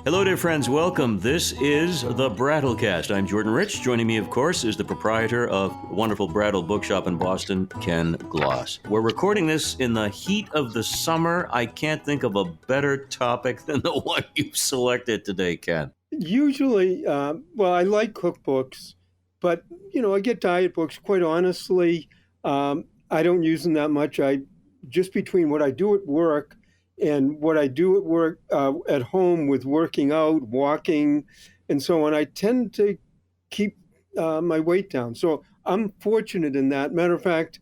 Hello, dear friends. Welcome. This is the Brattlecast. I'm Jordan Rich. Joining me, of course, is the proprietor of the wonderful Brattle bookshop in Boston, Ken Gloss. We're recording this in the heat of the summer. I can't think of a better topic than the one you've selected today, Ken. Usually, I like cookbooks, but, I get diet books. Quite honestly, I don't use them that much. Just between what I do at work and what I do at work, at home with working out, walking, and so on, I tend to keep my weight down. So I'm fortunate in that. Matter of fact,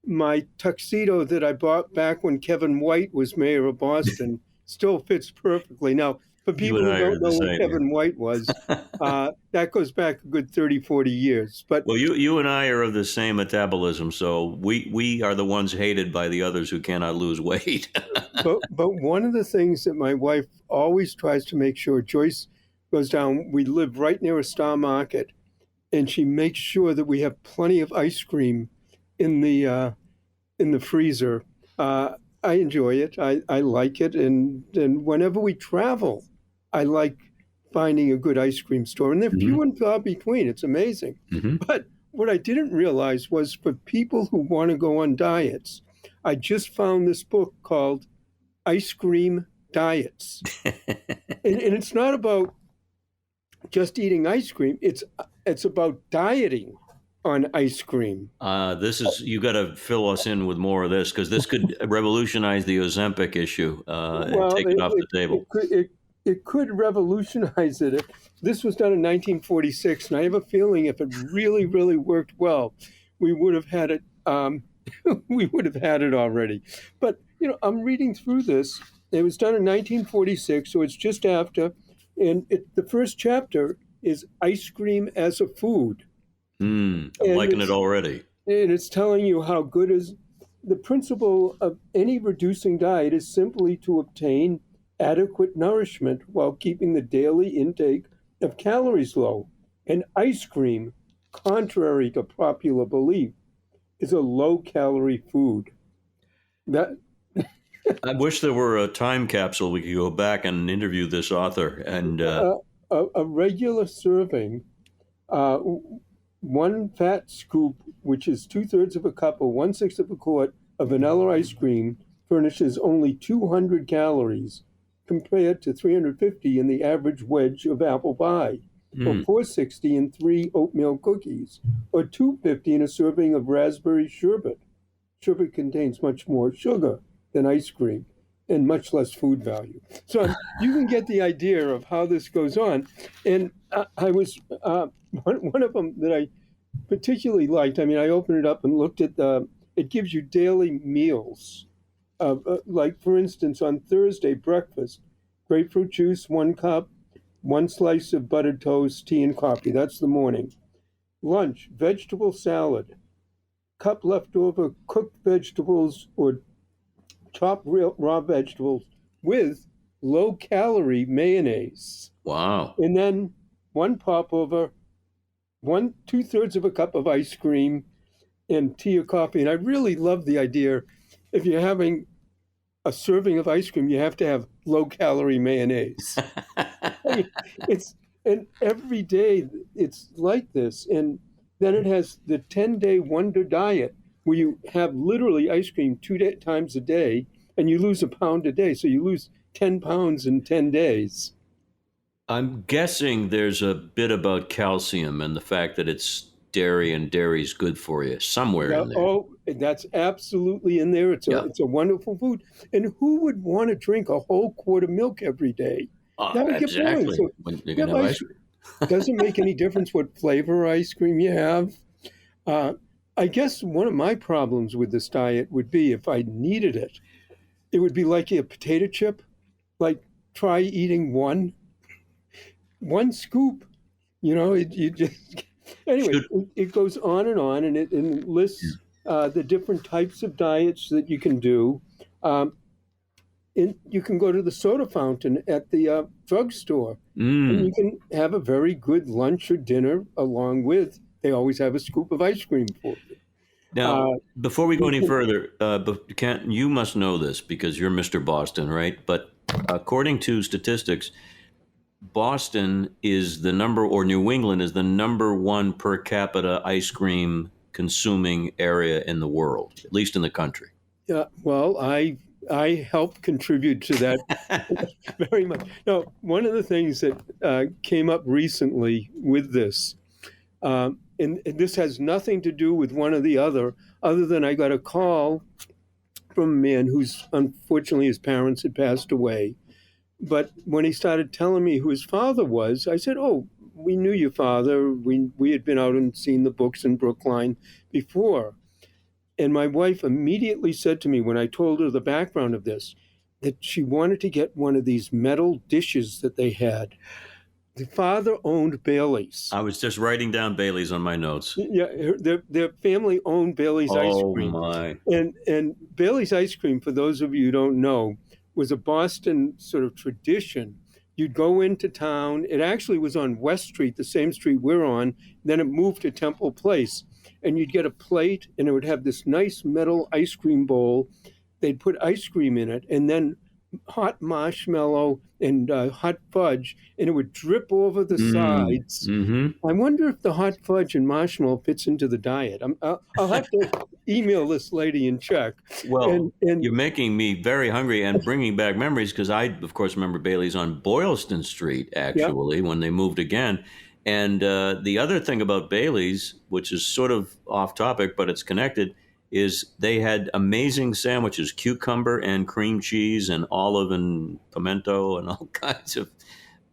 my tuxedo that I bought back when Kevin White was mayor of Boston still fits perfectly. Now, for You people and who I are don't the know what same here. Kevin White was, that goes back a good 30, 40 years. But Well, you and I are of the same metabolism, so we are the ones hated by the others who cannot lose weight. but one of the things that my wife always tries to make sure, Joyce goes down, we live right near a Star Market, and she makes sure that we have plenty of ice cream in the freezer. I enjoy it. I like it, and whenever we travel, I like finding a good ice cream store, and they're Mhm. few and far between. It's amazing. Mhm. But what I didn't realize was for people who want to go on diets, I just found this book called Ice Cream Diets, and it's not about just eating ice cream. It's about dieting on ice cream. You got to fill us in with more of this because this could revolutionize the Ozempic issue and Well, take it off the table. it could revolutionize it. This was done in 1946, and I have a feeling if it really, really worked well, we would have had it. We would have had it already. But I'm reading through this. It was done in 1946, so it's just after, and the first chapter is ice cream as a food, I'm and liking it already. it's telling you how good is the principle of any reducing diet is simply to obtain adequate nourishment while keeping the daily intake of calories low. And ice cream, contrary to popular belief, is a low calorie food. That I wish there were a time capsule we could go back and interview this author. And a regular serving, uh, one fat scoop, which is 2/3 of a cup or 1/6 of a quart of vanilla ice cream, furnishes only 200 calories compared to 350 in the average wedge of apple pie, or mm, 460 in 3 oatmeal cookies, or 250 in a serving of raspberry sherbet. Sherbet contains much more sugar than ice cream and much less food value. So you can get the idea of how this goes on. And I was one of them that I particularly liked. I mean, I opened it up and looked at it gives you daily meals. Like, for instance, on Thursday, breakfast, grapefruit juice, 1 cup, one slice of buttered toast, tea, and coffee. That's the morning. Lunch, vegetable salad, cup leftover cooked vegetables or chopped raw vegetables with low calorie mayonnaise. wow. And then one popover, 2/3 of a cup of ice cream, and tea or coffee. And I really love the idea if you're having a serving of ice cream, you have to have low calorie mayonnaise. I mean, it's and every day it's like this. And then it has the 10-day wonder diet where you have literally ice cream times a day and you lose a pound a day. So you lose 10 pounds in 10 days. I'm guessing there's a bit about calcium and the fact that it's dairy and dairy's good for you somewhere Yeah, in there. oh, that's absolutely in there. Yeah. It's a wonderful food. And who would want to drink a whole quart of milk every day? That would get boring. Exactly. So When you you can have have ice ice cream. cream. Doesn't make any difference what flavor ice cream you have. Uh, I guess one of my problems with this diet would be if I needed it, it would be like a potato chip. Like try eating one scoop. You just anyway. Should It goes on, and it lists the different types of diets that you can do. Um, and you can go to the soda fountain at the drugstore, and you mm. can have a very good lunch or dinner along with. They always have a scoop of ice cream for you. Now, Uh, before we go you any can, further, Kent, you must know this because you're Mr. Boston, right? But according to statistics, Boston is the number, or New England is the number one per capita ice cream consuming area in the world, at least in the country. Yeah, well, I helped contribute to that very much. Now, one of the things that came up recently with this, and this has nothing to do with one or the other than I got a call from a man who's unfortunately his parents had passed away. But when he started telling me who his father was, I said, "Oh, we knew your father. We had been out and seen the books in Brookline before." And my wife immediately said to me when I told her the background of this, that she wanted to get one of these metal dishes that they had. The father owned Bailey's. I was just writing down Bailey's on my notes. Yeah, their family owned Bailey's ice cream. Oh my! And Bailey's ice cream, for those of you who don't know, was a Boston sort of tradition. You'd go into town. It actually was on West Street, the same street we're on. Then it moved to Temple Place, and you'd get a plate, and it would have this nice metal ice cream bowl. They'd put ice cream in it, and then hot marshmallow and hot fudge, and it would drip over the sides. Mm-hmm. I wonder if the hot fudge and marshmallow fits into the diet. I'll have to email this lady and check. Well, and you're making me very hungry and bringing back memories, because I, of course, remember Bailey's on Boylston Street, actually, when they moved again. And the other thing about Bailey's, which is sort of off topic, but it's connected, is they had amazing sandwiches, cucumber and cream cheese and olive and pimento and all kinds of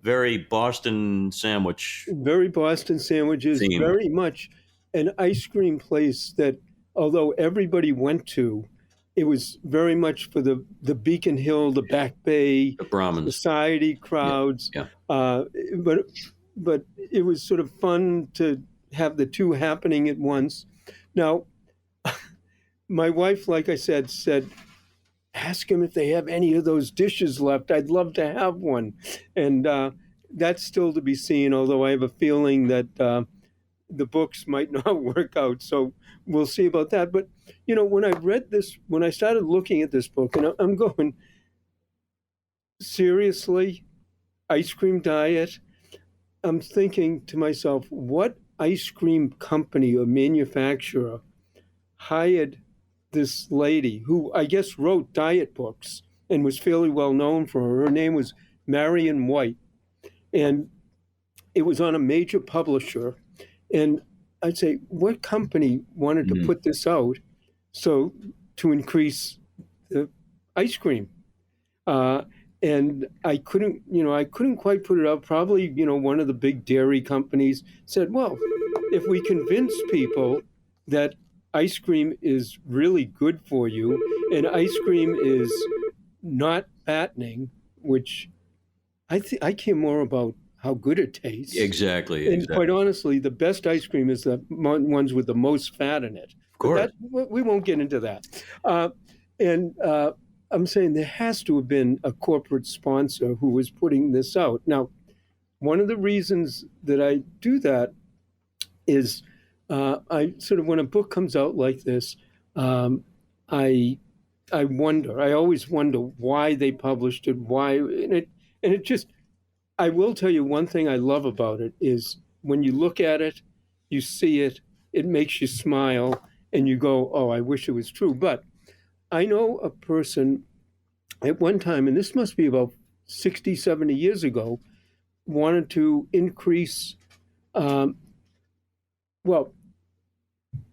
very Boston sandwich. Very Boston sandwiches, Theme. very much an ice cream place that, although everybody went to, it was very much for the Beacon Hill, the Back Bay, The Brahmins. society crowds. Yeah. But it was sort of fun to have the two happening at once. Now, my wife, like I said, ask him if they have any of those dishes left. I'd love to have one. And that's still to be seen, although I have a feeling that the books might not work out. So we'll see about that. But, when I read this, when I started looking at this book, and I'm going, seriously, ice cream diet? I'm thinking to myself, what ice cream company or manufacturer hired this lady who I guess wrote diet books and was fairly well known for her? Her name was Marion White, and it was on a major publisher. And I'd say, what company wanted to put this out so to increase the ice cream? And I couldn't quite put it out. Probably, one of the big dairy companies said, well, if we convince people that ice cream is really good for you and ice cream is not fattening, which I care more about how good it tastes. Exactly. And quite honestly, the best ice cream is the ones with the most fat in it. Of course. But we won't get into that. I'm saying there has to have been a corporate sponsor who was putting this out. Now, one of the reasons that I do that is I sort of, when a book comes out like this, I always wonder why they published it, and it just, I will tell you one thing I love about it is when you look at it, you see it, it makes you smile, and you go, oh, I wish it was true. But I know a person at one time, and this must be about 60, 70 years ago, wanted to increase, well,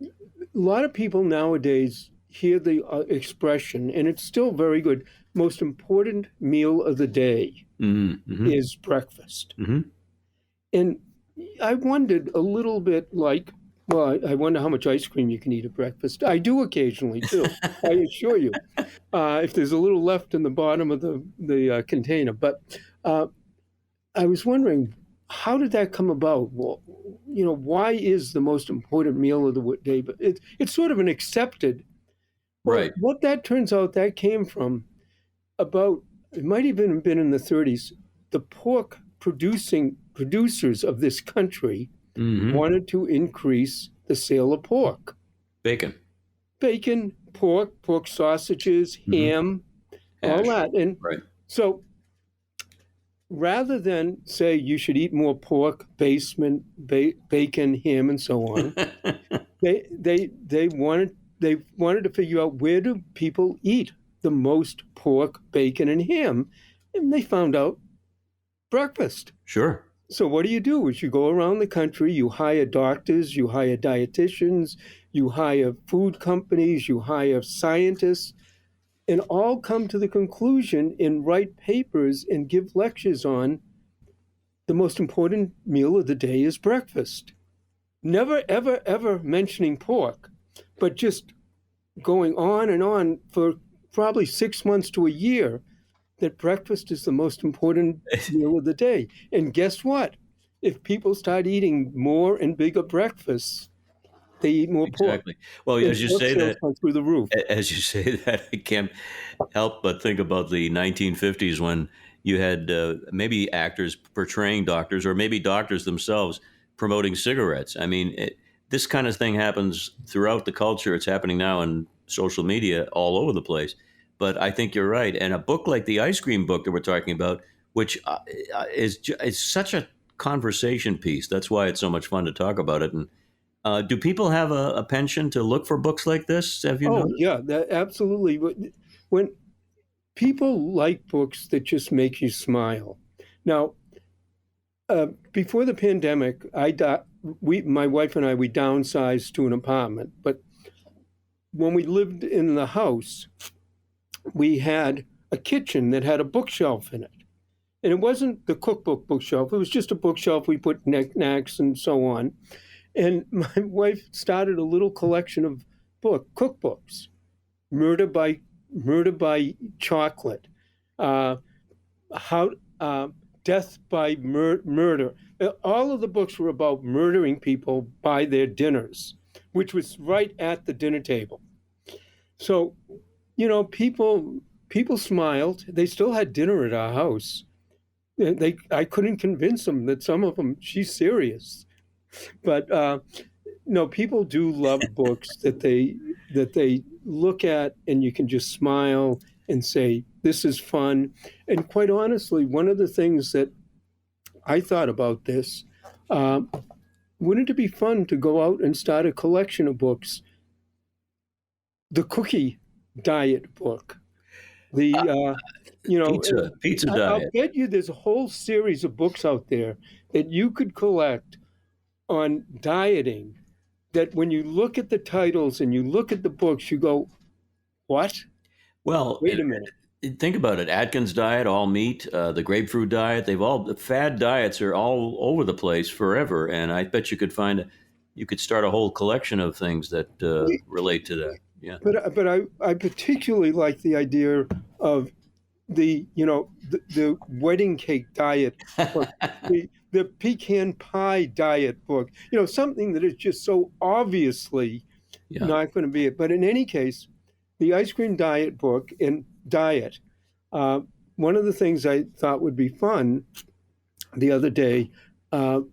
a lot of people nowadays hear the expression, and it's still very good, most important meal of the day is breakfast. And I wondered a little bit like, well, I wonder how much ice cream you can eat at breakfast. I do occasionally, too, I assure you, if there's a little left in the bottom of the container. But I was wondering, how did that come about? Well, why is the most important meal of the day? But it's sort of an accepted. Well, Right. What that turns out, that came from it might even have been in the 30s, the pork producers of this country wanted to increase the sale of pork. Bacon, Pork sausages, ham, all that. And right. so rather than say you should eat more pork, bacon, ham, and so on, they wanted to figure out where do people eat the most pork, bacon, and ham, and they found out breakfast. Sure. So what do? Is you go around the country, you hire doctors, you hire dietitians, you hire food companies, you hire scientists, and all come to the conclusion and write papers and give lectures on the most important meal of the day is breakfast. Never, ever, ever mentioning pork, but just going on and on for probably 6 months to a year that breakfast is the most important meal of the day. And guess what? If people start eating more and bigger breakfasts, they eat more pork. Exactly. Well, And as you pork say sales that, go through the roof. as you say that, I can't help but think about the 1950s when you had maybe actors portraying doctors, or maybe doctors themselves promoting cigarettes. I mean, this kind of thing happens throughout the culture. It's happening now in social media all over the place. But I think you're right. And a book like the ice cream book that we're talking about, which is such a conversation piece. That's why it's so much fun to talk about it. And do people have a penchant to look for books like this? Have you Oh, noticed? yeah, absolutely. When people like books that just make you smile. Now, before the pandemic, my wife and I, we downsized to an apartment. But when we lived in the house, we had a kitchen that had a bookshelf in it. And it wasn't the cookbook bookshelf. It was just a bookshelf. We put knickknacks and so on. And my wife started a little collection of cookbooks. Murder by Chocolate, how Death by Murder. All of the books were about murdering people by their dinners, which was right at the dinner table. So, people smiled. They still had dinner at our house. I couldn't convince them that some of them, she's serious. But no, people do love books that they look at and you can just smile and say, this is fun. And quite honestly, one of the things that I thought about this, wouldn't it be fun to go out and start a collection of books? The cookie diet book, the Pizza I'll diet. bet you there's a whole series of books out there that you could collect on dieting, that when you look at the titles and you look at the books, you go, what? Well, Wait a minute. think about it. Atkins diet, all meat, the grapefruit diet, the fad diets are all over the place forever. And I bet you could start a whole collection of things that relate to that. Yeah. But I particularly like the idea of the wedding cake diet book, the pecan pie diet book, something that is just so obviously Yeah. not going to be it. But in any case, the ice cream diet book and diet, one of the things I thought would be fun the other day,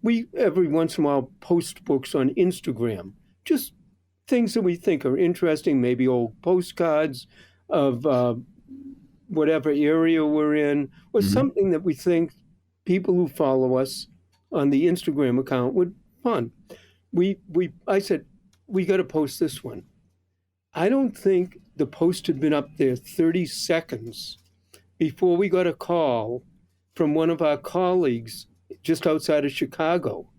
we every once in a while post books on Instagram, just things that we think are interesting, maybe old postcards of whatever area we're in, or something that we think people who follow us on the Instagram account would fun. I said, we got to post this one. I don't think the post had been up there 30 seconds before we got a call from one of our colleagues just outside of Chicago.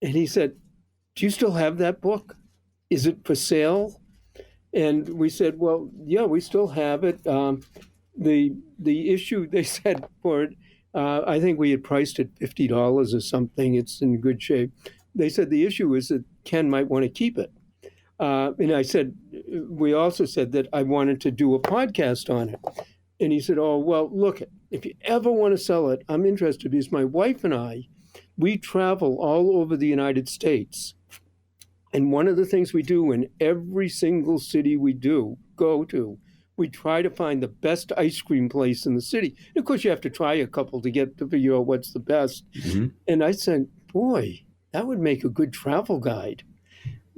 And he said, do you still have that book? Is it for sale? And we said, well, yeah, we still have it. The issue, they said, for it, I think we had priced it $50 or something. It's in good shape. They said the issue is that Ken might want to keep it. And I said, we also said that I wanted to do a podcast on it. And he said, oh, well, look, if you ever want to sell it, I'm interested, because my wife and I, we travel all over the United States. And one of the things we do in every single city we go to, we try to find the best ice cream place in the city. And of course, you have to try a couple to figure out what's the best. Mm-hmm. And I said, boy, that would make a good travel guide.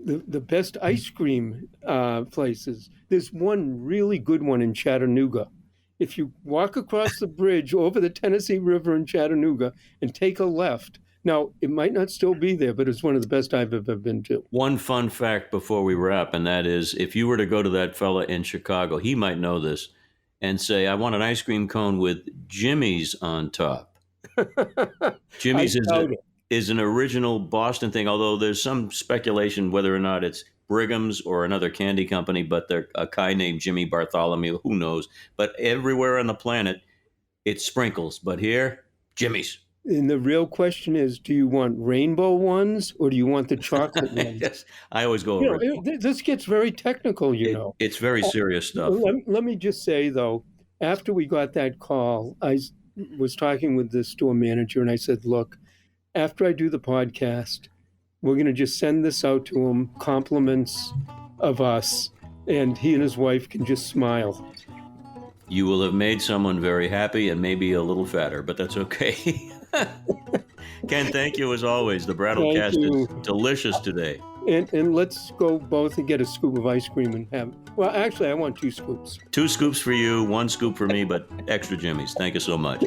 The best ice cream places. There's one really good one in Chattanooga. if you walk across the bridge over the Tennessee River in Chattanooga and take a left, now it might not still be there, but it's one of the best I've ever been to. One fun fact before we wrap, and that is if you were to go to that fella in Chicago, he might know this, and say, I want an ice cream cone with Jimmy's on top. Jimmy's is an original Boston thing, although there's some speculation whether or not it's Brigham's or another candy company, but they're a guy named Jimmy Bartholomew, who knows. But everywhere on the planet, it's sprinkles. But here, Jimmy's. And the real question is, do you want rainbow ones or do you want the chocolate ones? Yes, I always go over. This gets very technical, know. It's very serious stuff. Let me just say, though, after we got that call, I was talking with the store manager and I said, look, after I do the podcast, we're going to just send this out to him, compliments of us, and he and his wife can just smile. You will have made someone very happy and maybe a little fatter, but that's okay. Ken, thank you as always. The Brattlecast is delicious today. And let's go both and get a scoop of ice cream and have. Well, actually, I want 2 scoops. 2 scoops for you, 1 scoop for me, but extra Jimmy's. Thank you so much.